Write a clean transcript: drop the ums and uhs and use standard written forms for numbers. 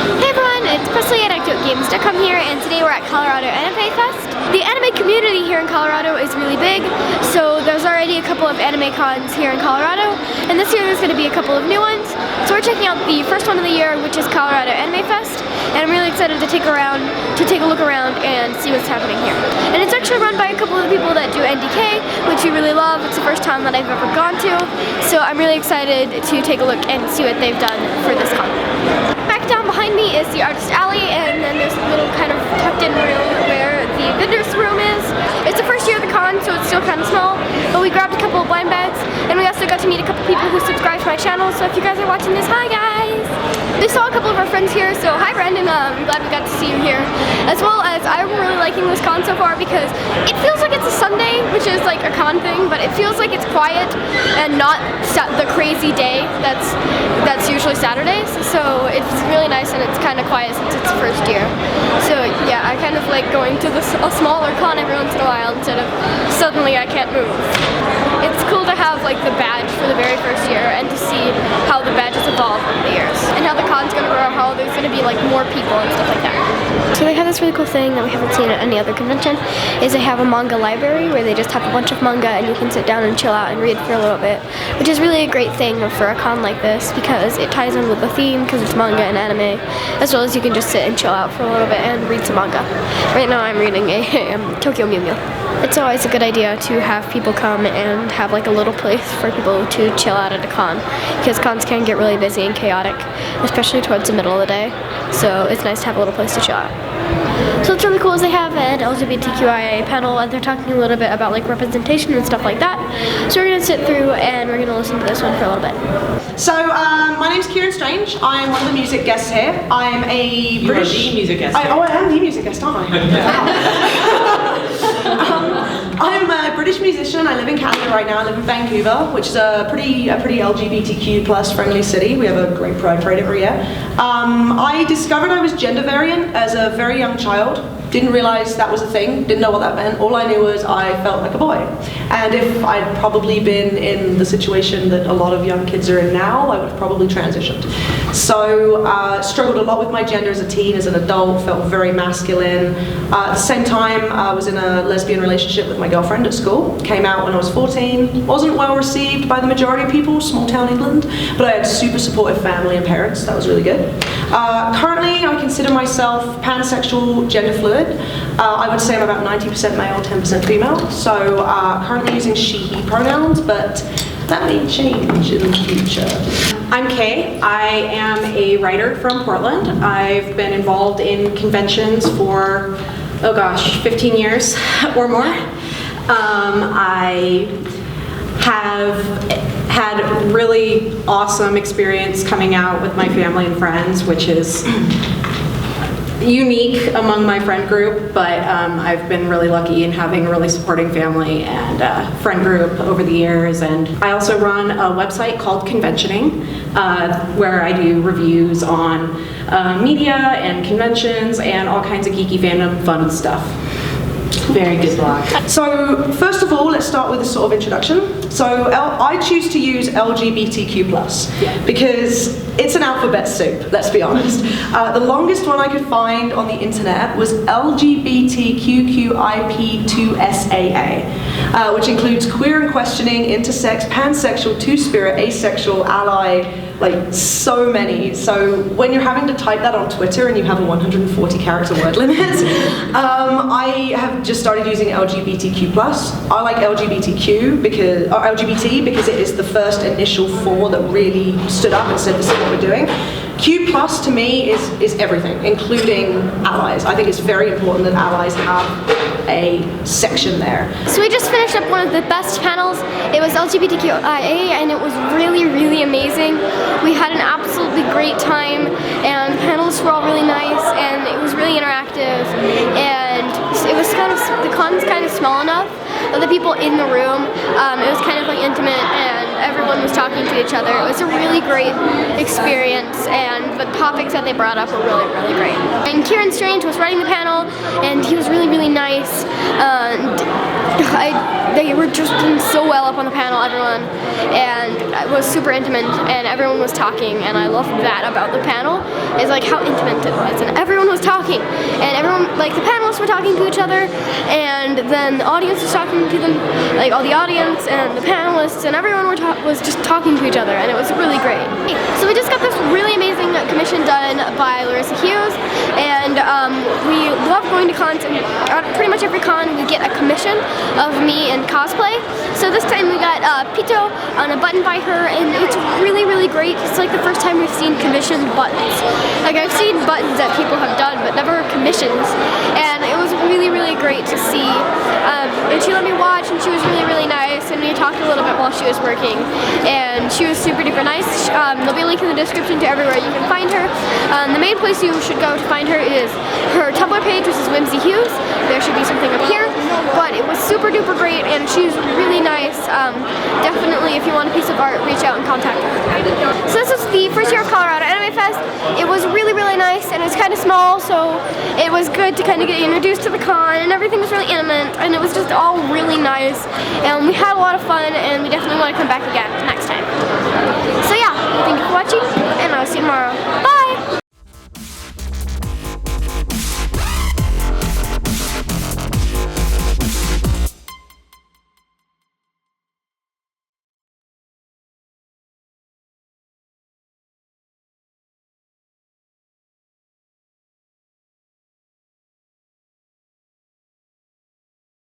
Hey everyone, it's Presley at ActOutGames. Here, and today we're at Colorado Anime Fest. The anime community here in Colorado is really big, so there's already a couple of anime cons here in Colorado, and this year there's going to be a couple of new ones. So we're checking out the first one of the year, which is Colorado Anime Fest, and I'm really excited to take a look around and see what's happening here. And it's actually run by a couple of the people that do NDK, which we really love. It's the first time that I've ever gone to, so I'm really excited to take a look and see what they've done for this con. Back down behind me is the artist alley, and then there's a little kind of tucked in room where the vendor's room is. It's the first year of the con, so it's still kind of small, but we grabbed a couple of blind bags, and we also got to meet a couple people who subscribe to my channel, so if you guys are watching this, hi guys! We saw a couple of our friends here, so hi Brandon, I'm glad we got to see you here. As well as I'm really liking this con so far because it feels like it's a Sunday, which is like a con thing, but it feels like it's quiet and not the crazy day that's usually Saturdays, so it's really nice and it's kind of quiet since it's the first year. So yeah, I kind of like going to a smaller con every once in a while instead of suddenly I can't move. It's cool to have like the badge for the very first year and to see how the badges evolve over the years and how the con's gonna grow, how there's gonna be like more people and stuff like that. So they have this really cool thing that we haven't seen at any other convention, is they have a manga library where they just have a bunch of manga and you can sit down and chill out and read for a little bit, which is really a great thing for a con like this because it ties in with the theme because it's manga and anime, as well as you can just sit and chill out for a little bit and read some manga. Right now I'm reading a Tokyo Mew Mew. It's always a good idea to have people come and have like a little place for people to chill out at a con, because cons can get really busy and chaotic, especially towards the middle of the day, so it's nice to have a little place to chill out. So what's really cool is they have an LGBTQIA panel and they're talking a little bit about like representation and stuff like that. So we're going to sit through and we're going to listen to this one for a little bit. So my name's Kieran Strange. I'm one of the music guests here. I'm a British... You are the music guest. I am the music guest, aren't I? I'm a British musician. I live in Canada right now. I live in Vancouver, which is a pretty LGBTQ plus friendly city. We have a great pride parade every year. I discovered I was gender variant as a very young child. Didn't realize that was a thing, didn't know what that meant. All I knew was I felt like a boy. And if I'd probably been in the situation that a lot of young kids are in now, I would have probably transitioned. So struggled a lot with my gender as a teen, as an adult, felt very masculine. At the same time, I was in a lesbian relationship with my girlfriend at school. Came out when I was 14. Wasn't well received by the majority of people, small town England, but I had super supportive family and parents. That was really good. Currently, I consider myself pansexual, gender fluid. I would say I'm about 90% male, 10% female. So currently using she, he pronouns, but that may change in the future. I'm Kay. I am a writer from Portland. I've been involved in conventions for, 15 years or more. I have had a really awesome experience coming out with my family and friends, which is unique among my friend group, but I've been really lucky in having a really supporting family and friend group over the years. And I also run a website called Conventioning, where I do reviews on media and conventions and all kinds of geeky fandom fun stuff. Very good blog. So first of all, let's start with a sort of introduction. So I choose to use LGBTQ+, because it's an alphabet soup, let's be honest. The longest one I could find on the internet was LGBTQQIP2SAA, which includes queer and questioning, intersex, pansexual, two-spirit, asexual, ally, like so many. So when you're having to type that on Twitter and you have a 140 character word limit, I have just started using LGBTQ+. I like LGBT because it is the first initial four that really stood up and said this is what we're doing. Q+ to me is everything, including allies. I think it's very important that allies have a section there. So we just finished up one of the best panels. It was LGBTQIA and it was really, really amazing. We had an absolutely great time and the panels were all really nice and it was really interactive, and it was the con's kind of small enough that the people in the room, it was kind of like intimate, and everyone was talking to each other. It was a really great experience, and the topics that they brought up were really, really great. And Kiran Strange was running the panel, and he was really, really nice. And they were just doing so well up on the panel, everyone, and it was super intimate, and everyone was talking, and I loved that about the panel, is like how intimate it was, and everyone was talking, and everyone, like the panelists were talking to each other, and then the audience was talking to them, like all the audience and the panelists, and everyone was just talking to each other, and it was really great. So we just got this really amazing commission done by Laurissa Hughes, and we love going to cons, and at pretty much every con we get a commission of me in cosplay. So this time we got Pito on a button by her, and it's really, really great. It's like the first time we've seen commissioned buttons. Like I've seen buttons that people have done, but never commissions, and it was really, really great to see. And she let me watch, and she was really, really nice, and we talked a little bit while she was working, and she was super duper nice. There'll be a link in the description to everywhere you can find her. The main place you should go to find her is her Tumblr page, which is Whimsy Hughes. There should be something up here, but it was super duper great, and she's really nice. Definitely, if you want a piece of art, reach out and contact her. So this was the first year of Colorado Anime Fest. It was really, really nice, and it was kind of small, so it was good to kind of get introduced to the con, and everything was really intimate, and it was just all really nice, and we had a lot of fun, and we definitely want to come back again next time. So yeah, thank you for watching, and I'll see you tomorrow.